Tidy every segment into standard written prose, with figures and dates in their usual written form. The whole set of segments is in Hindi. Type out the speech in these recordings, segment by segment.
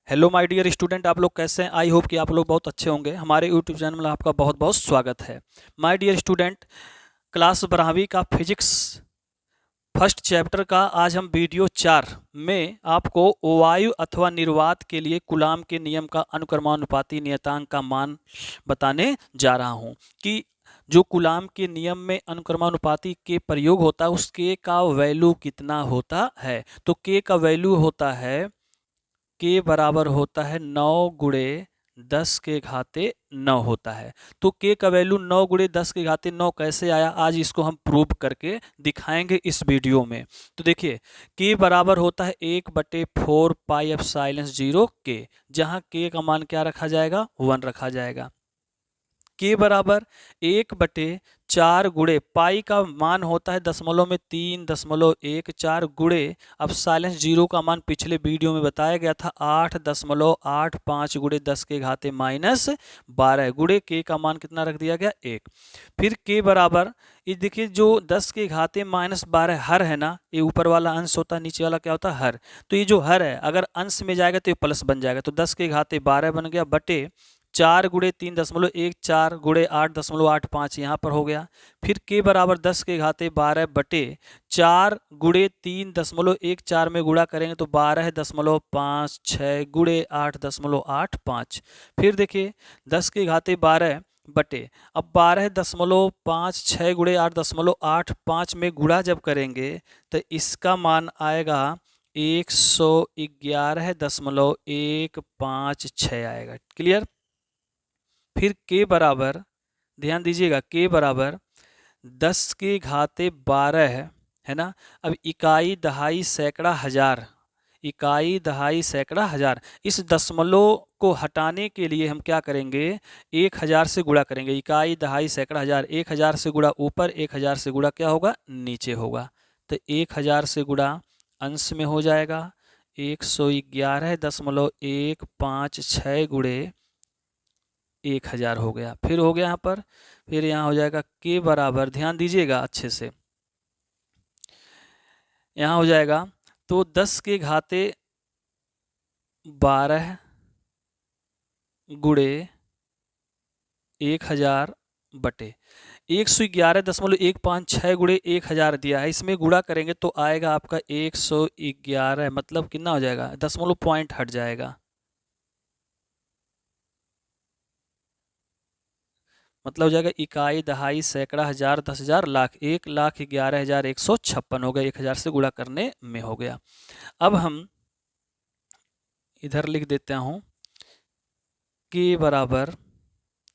हेलो माय डियर स्टूडेंट, आप लोग कैसे हैं? आई होप कि आप लोग बहुत अच्छे होंगे। हमारे यूट्यूब चैनल में आपका बहुत बहुत स्वागत है। माय डियर स्टूडेंट, क्लास 12वीं का फिजिक्स फर्स्ट चैप्टर का आज हम वीडियो 4 में आपको वायु अथवा निर्वात के लिए कूलाम के नियम का अनुक्रमानुपाती नियतांक का मान बताने जा रहा हूं कि जो कूलाम के नियम में अनुक्रमानुपाती के प्रयोग होता है उस के का वैल्यू कितना होता है। तो के का वैल्यू होता है, के बराबर होता है 9 गुणे 10 के घाते 9 होता है। तो के का वैल्यू 9 गुणे 10 के घाते 9 कैसे आया, आज इसको हम प्रूव करके दिखाएंगे इस वीडियो में। तो देखिए, के बराबर होता है 1/4 पाई एप्सिलॉन 0 के, जहां के का मान क्या रखा जाएगा, 1 रखा जाएगा। के बराबर 1/4 गुणे पाई का मान होता है दशमलव में 3.14 गुणे एप्सिलॉन 0 का मान पिछले वीडियो में बताया गया था 8.85 गुणे 10 के घाते -12 गुणे के का मान कितना रख दिया गया, 1। फिर के बराबर, ये देखिए जो 10 के घाते -12 हर है ना, ये ऊपर वाला अंश होता है, नीचे वाला क्या होता है, हर। तो ये जो हर है अगर अंश में जाएगा तो ये प्लस बन जाएगा, तो 10 के घाते 12 बन गया बटे 4 गुणे 3.14 गुणे 8.85 यहाँ पर हो गया। फिर के बराबर 10 के घाते 12 बटे 4 गुणे 3.14 में गुणा करेंगे तो 12.56 गुणे 8.85। फिर देखिए 10 के घाते 12 बटे, अब 12.56 गुणे 8.85 में गुणा जब करेंगे तो इसका मान आएगा 111.156 आएगा। क्लियर। फिर के बराबर, ध्यान दीजिएगा, के बराबर 10 के घाते 12 है ना। अब इकाई दहाई सैकड़ा हजार, इकाई दहाई सैकड़ा हजार, इस दशमलव को हटाने के लिए हम क्या करेंगे, 1000 से गुणा करेंगे। इकाई दहाई सैकड़ा हजार, 1000 से गुणा ऊपर, 1000 से गुणा क्या होगा, नीचे होगा। तो 1000 से गुणा अंश में हो जाएगा 111.156 गुणे 1000 हो गया। फिर हो गया यहाँ पर, फिर यहाँ हो जाएगा के बराबर, ध्यान दीजिएगा अच्छे से, यहाँ हो जाएगा तो 10 के घाते 12 गुणे 1000 बटे 111.156 गुणे 1000 दिया है, इसमें गुणा करेंगे तो आएगा आपका 111, मतलब कितना हो जाएगा, दशमलव पॉइंट हट जाएगा, मतलब हो जाएगा इकाई दहाई सैकड़ा हजार 10,000 लाख, 1,11,156 हो गया, 1000 से गुणा करने में हो गया। अब हम इधर लिख देता हूं के बराबर,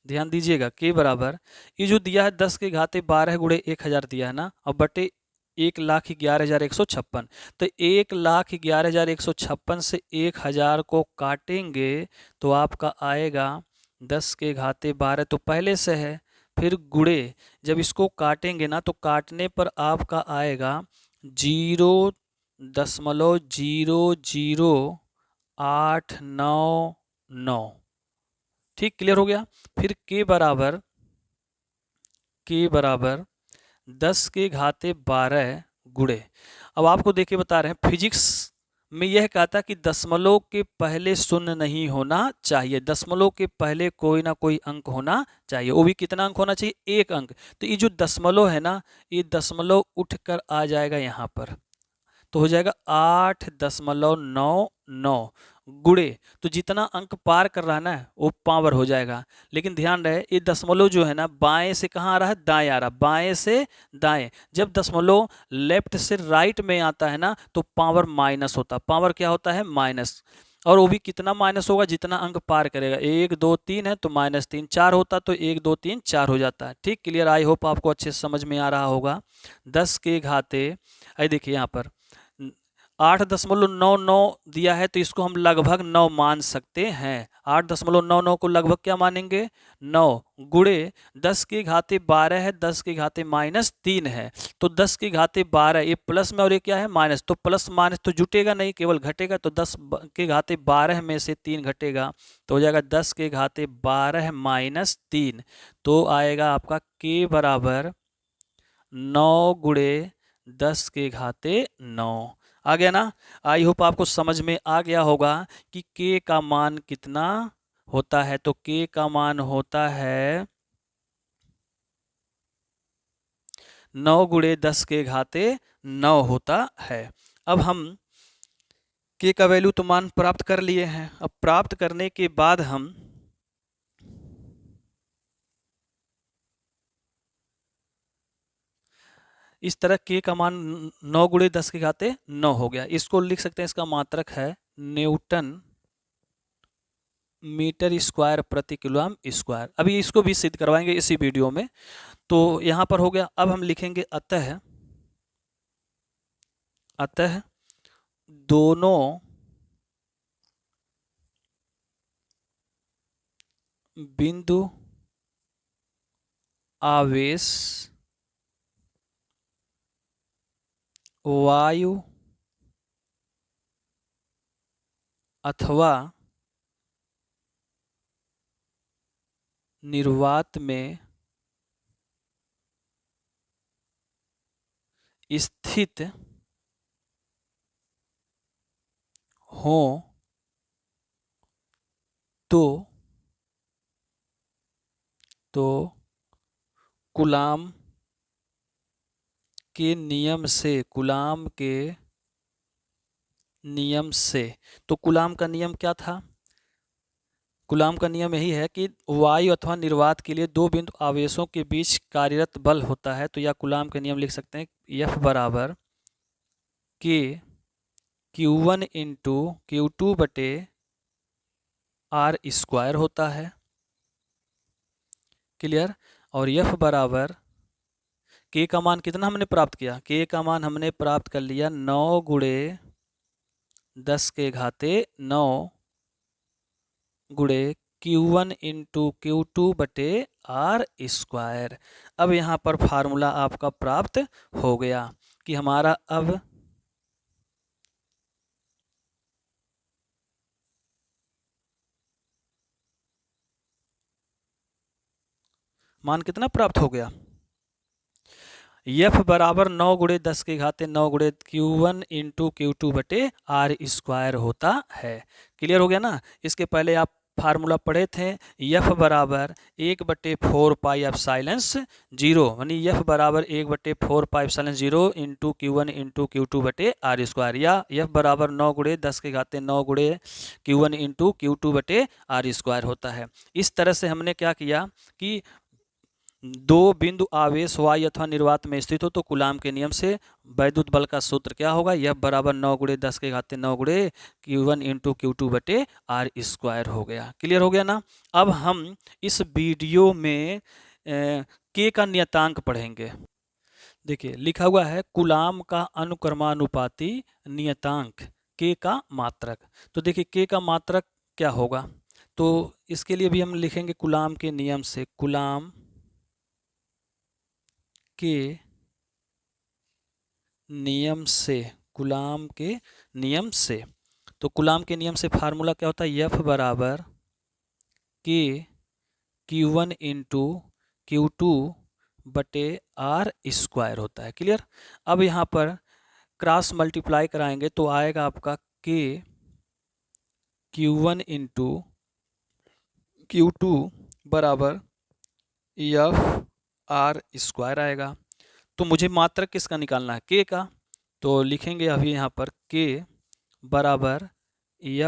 ध्यान दीजिएगा, के बराबर ये जो दिया है 10 के घाते 12 गुणे 1000 दिया है ना, और बटे 1,11,156, तो 1,11,156 से 1000 को काटेंगे तो आपका आएगा 10 के घाते 12 तो पहले से है, फिर गुणे, जब इसको काटेंगे ना तो काटने पर आपका आएगा 0.00899। ठीक, क्लियर हो गया। फिर के बराबर, के बराबर 10 के घाते 12 गुणे, अब आपको देखिए बता रहे हैं फिजिक्स में यह कहता कि दशमलव के पहले शून्य नहीं होना चाहिए, दशमलव के पहले कोई ना कोई अंक होना चाहिए, वो भी कितना अंक होना चाहिए, एक अंक। तो ये जो दशमलव है ना, ये दशमलव उठकर आ जाएगा यहाँ पर, तो हो जाएगा 8.99 गुणे, तो जितना अंक पार कर रहा है ना वो पावर हो जाएगा। लेकिन ध्यान रहे ये दशमलव जो है ना बाएं से कहाँ आ रहा है, दाएं आ रहा है, बाएं से दाएं। जब दशमलव लेफ्ट से राइट में आता है ना तो पावर माइनस होता है, पावर क्या होता है, माइनस। और वो भी कितना माइनस होगा, जितना अंक पार करेगा, 1 2 3 है तो -3, 4 होता तो 1 2 3 4 हो जाता है। ठीक, क्लियर। आई होप आपको अच्छे से समझ में आ रहा होगा। 10 के घाते, आई देखिए यहाँ पर 8.99 दिया है तो इसको हम लगभग 9 मान सकते हैं। 8.99 को लगभग क्या मानेंगे, 9 गुणे 10 के घाते 12 है, 10 के घाते -3 है, तो 10 के घाते 12, ये प्लस में और ये क्या है, माइनस, तो प्लस माइनस तो जुटेगा नहीं, केवल घटेगा, तो 10 के घाते 12 में से 3 घटेगा तो हो जाएगा 10 के घाते 12 -3, तो आएगा आपका के बराबर 9 गुणे 10 के घाते 9। आ गया ना। आई होप आपको समझ में आ गया होगा कि k का मान कितना होता है। तो k का मान होता है 9 गुणे 10 के घाते 9 होता है। अब हम k का वैल्यू तो मान प्राप्त कर लिए हैं। अब प्राप्त करने के बाद हम इस तरह k का मान 9 गुणे 10 के घाते 9 हो गया। इसको लिख सकते हैं, इसका मात्रक है न्यूटन मीटर स्क्वायर प्रति किलोग्राम स्क्वायर। अभी इसको भी सिद्ध करवाएंगे इसी वीडियो में। तो यहाँ पर हो गया। अब हम लिखेंगे अतः अतः दोनों बिंदु आवेश वायु अथवा निर्वात में स्थित हो तो कूलाम के नियम से तो कूलाम का नियम क्या था? कूलाम का नियम यही है कि वायु अथवा निर्वात के लिए दो बिंदु आवेशों के बीच कार्यरत बल होता है। तो यह कूलाम का नियम लिख सकते हैं। F बराबर के Q1 इंटू Q2 बटे R स्क्वायर होता है। क्लियर। और F बराबर K का मान कितना हमने प्राप्त किया? K का मान हमने प्राप्त कर लिया 9 गुणे 10 के घाते 9 गुणे Q1 इंटू Q2 बटे R स्क्वायर। अब यहाँ पर फार्मूला आपका प्राप्त हो गया कि हमारा अब मान कितना प्राप्त हो गया? F बराबर 9 गुणे 10 के घाते 9 गुणे Q1 इंटू Q2 बटे R स्क्वायर होता है। क्लियर हो गया ना। इसके पहले आप फार्मूला पढ़े थे। F बराबर 1/4 पाई एप्सिलॉन 0, यानी F बराबर 1/4 pi epsilon 0 into Q1 into Q2 बटे R स्क्वायर, या F बराबर 9 गुणे 10 के घाते 9 गुणे Q1 इंटू Q2 बटे R स्क्वायर होता है। इस तरह से हमने क्या किया कि दो बिंदु आवेश वायु अथवा निर्वात में स्थित हो तो कूलाम के नियम से वैद्युत बल का सूत्र क्या होगा? F बराबर 9 गुणे 10 के घाते 9 गुणे Q1 इंटू Q2 बटे R स्क्वायर हो गया। क्लियर हो गया ना। अब हम इस वीडियो में K का नियतांक पढ़ेंगे। देखिए लिखा हुआ है कूलाम का अनुक्रमानुपाती नियतांक K का मात्रक। तो देखिए K का मात्रक क्या होगा? तो इसके लिए भी हम लिखेंगे कूलाम के नियम से, कूलाम के नियम से, कूलाम के नियम से। तो कूलाम के नियम से फार्मूला क्या होता है? F बराबर के Q1 इंटू Q2 बटे R स्क्वायर होता है। क्लियर। अब यहाँ पर क्रॉस मल्टीप्लाई कराएंगे तो आएगा आपका के Q1 इंटू Q2 बराबर F R स्क्वायर आएगा। तो मुझे मात्रक किसका निकालना है? K का। तो लिखेंगे अभी यहाँ पर K बराबर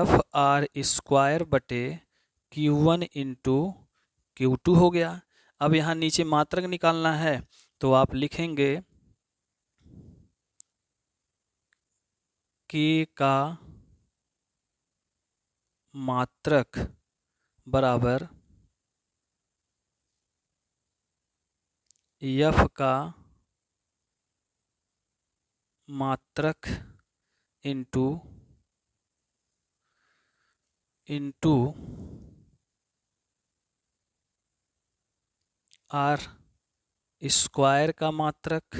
F R स्क्वायर बटे Q1 इंटू Q2 हो गया। अब यहाँ नीचे मात्रक निकालना है तो आप लिखेंगे K का मात्रक बराबर F का मात्रक इंटू R स्क्वायर का मात्रक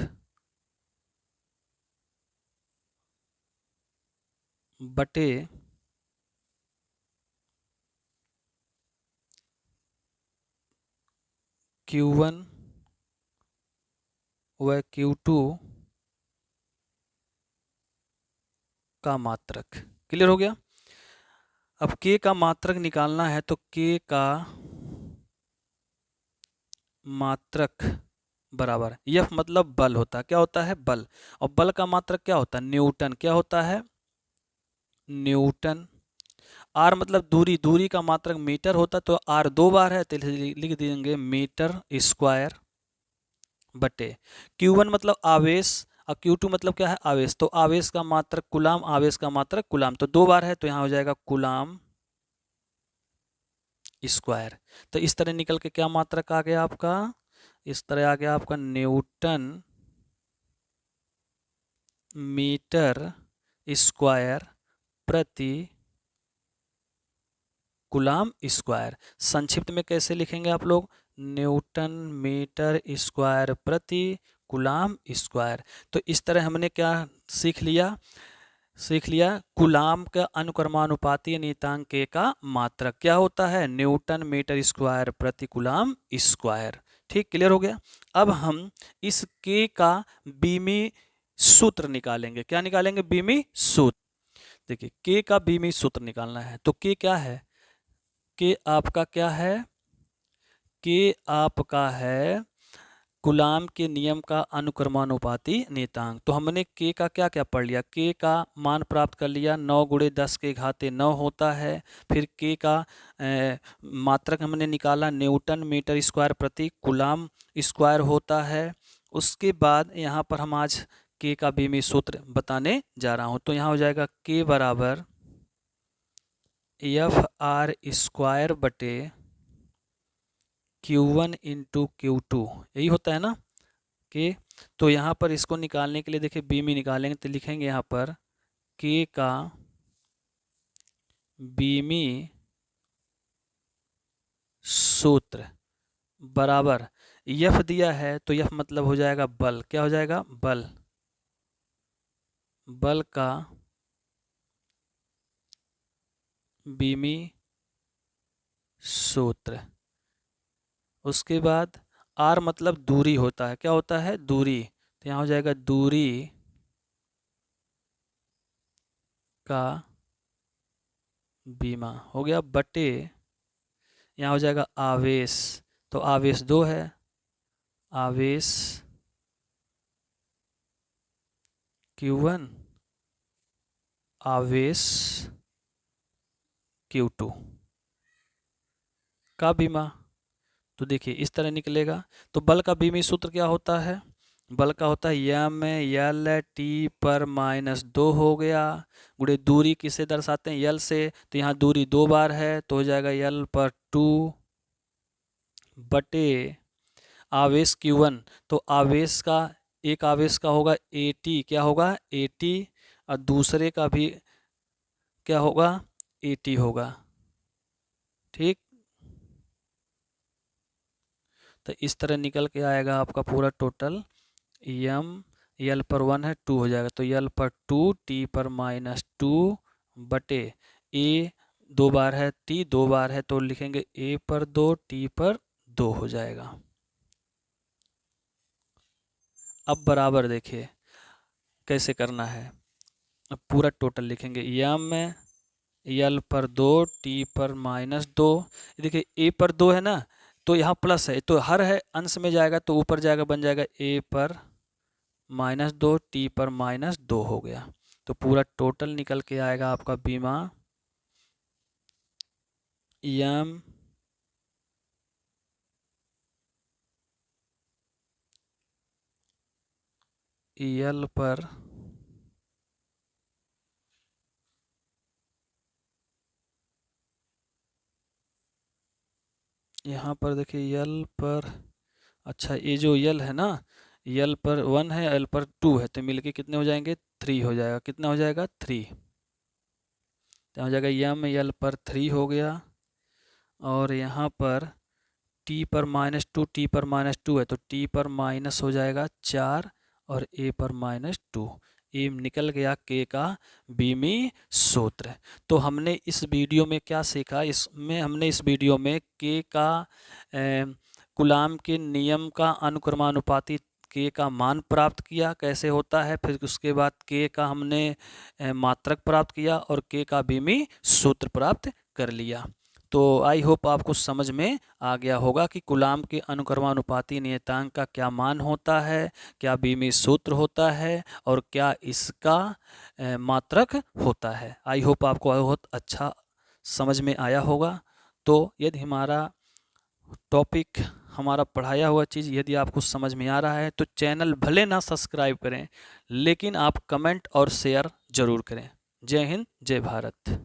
बटे Q1 व Q2 का मात्रक। क्लियर हो गया। अब के का मात्रक निकालना है तो के का मात्रक बराबर एफ मतलब बल होता है। क्या होता है? बल। और बल का मात्रक क्या होता है? न्यूटन। क्या होता है? न्यूटन। आर मतलब दूरी, दूरी का मात्रक मीटर होता है, तो आर 2 बार है तो लिख देंगे मीटर स्क्वायर बटे Q1 मतलब आवेश और Q2 मतलब क्या है? आवेश। तो आवेश का मात्रक कुलाम, आवेश का मात्रक कुलाम, तो 2 बार है तो यहाँ हो जाएगा कुलाम स्क्वायर। तो इस तरह निकल के क्या मात्रक आ गया आपका? इस तरह आ गया आपका न्यूटन मीटर स्क्वायर प्रति कुलाम स्क्वायर। संक्षिप्त में कैसे लिखेंगे आप लोग? न्यूटन मीटर स्क्वायर प्रति कुलाम स्क्वायर। तो इस तरह हमने क्या सीख लिया? कुलाम का अनुक्रमानुपाती नियतांक के का मात्रक क्या होता है? न्यूटन मीटर स्क्वायर प्रति कुलाम स्क्वायर। ठीक, क्लियर हो गया। अब हम इस के का बीमी सूत्र निकालेंगे। क्या निकालेंगे? बीमी सूत्र। देखिए के का बीमी सूत्र निकालना है तो के क्या है? के आपका क्या है? के आपका है कुलाम के नियम का अनुक्रमानुपाती नियतांक। तो हमने के का क्या क्या पढ़ लिया? के का मान प्राप्त कर लिया, 9 गुणे 10 के घाते 9 होता है। फिर के का मात्रक हमने निकाला, न्यूटन मीटर स्क्वायर प्रति कुलाम स्क्वायर होता है। उसके बाद यहाँ पर हम आज के का बीमी सूत्र बताने जा रहा हूँ। तो यहाँ हो जाएगा के बराबर एफ आर स्क्वायर बटे Q1 इंटू Q2, यही होता है ना के। तो यहाँ पर इसको निकालने के लिए देखिए बीमी निकालेंगे तो लिखेंगे यहाँ पर के का बीमी सूत्र बराबर यफ दिया है तो यफ मतलब हो जाएगा बल। क्या हो जाएगा? बल। बल का बीमी सूत्र। उसके बाद आर मतलब दूरी होता है। क्या होता है? दूरी। तो यहाँ हो जाएगा दूरी का बीमा हो गया बटे यहाँ हो जाएगा आवेश। तो आवेश 2 है, आवेश Q1 आवेश Q2 का बीमा। तो देखिए इस तरह निकलेगा। तो बल का बीमी सूत्र क्या होता है? बल का होता है यम यल टी पर माइनस 2 हो गया गुणे दूरी किसे दर्शाते हैं? यल से। तो यहाँ दूरी 2 बार है तो हो जाएगा यल पर 2 बटे आवेश Q1। तो आवेश का एक आवेश का होगा AT। क्या होगा? AT। और दूसरे का भी क्या होगा? AT होगा। ठीक, तो इस तरह निकल के आएगा आपका पूरा टोटल। यम यल पर 1 है 2 हो जाएगा तो यल पर 2 टी पर माइनस 2 बटे ए 2 बार है, टी 2 बार है तो लिखेंगे ए पर 2 टी पर 2 हो जाएगा। अब बराबर देखिए कैसे करना है। अब पूरा टोटल लिखेंगे यम यल पर 2 टी पर माइनस 2। देखिए ए पर 2 है ना तो यहाँ प्लस है तो हर है अंश में जाएगा तो ऊपर जाएगा बन जाएगा ए पर माइनस 2 टी पर माइनस 2 हो गया। तो पूरा टोटल निकल के आएगा आपका बीमा यम यल पर यहाँ पर देखिए यल पर, अच्छा ये जो यल है ना यल पर 1 है यल पर 2 है तो मिलके कितने हो जाएंगे? 3 हो जाएगा। कितना हो जाएगा? 3। तो हो जाएगा यम यल पर 3 हो गया। और यहाँ पर टी पर माइनस 2 टी पर माइनस 2 है तो टी पर माइनस हो जाएगा 4 और ए पर माइनस 2। ये निकल गया के का बीमी सूत्र। तो हमने इस वीडियो में क्या सीखा? इसमें हमने इस वीडियो में के का कुलाम के नियम का अनुक्रमानुपाती के का मान प्राप्त किया कैसे होता है, फिर उसके बाद के का हमने मात्रक प्राप्त किया और के का बीमी सूत्र प्राप्त कर लिया। तो आई होप आपको समझ में आ गया होगा कि कूलाम के अनुक्रमानुपाती नियतांक का क्या मान होता है, क्या बीमी सूत्र होता है और क्या इसका मात्रक होता है। आई होप आपको बहुत अच्छा समझ में आया होगा। तो यदि हमारा टॉपिक, हमारा पढ़ाया हुआ चीज़ यदि आपको समझ में आ रहा है तो चैनल भले ना सब्सक्राइब करें, लेकिन आप कमेंट और शेयर ज़रूर करें। जय हिंद, जय भारत।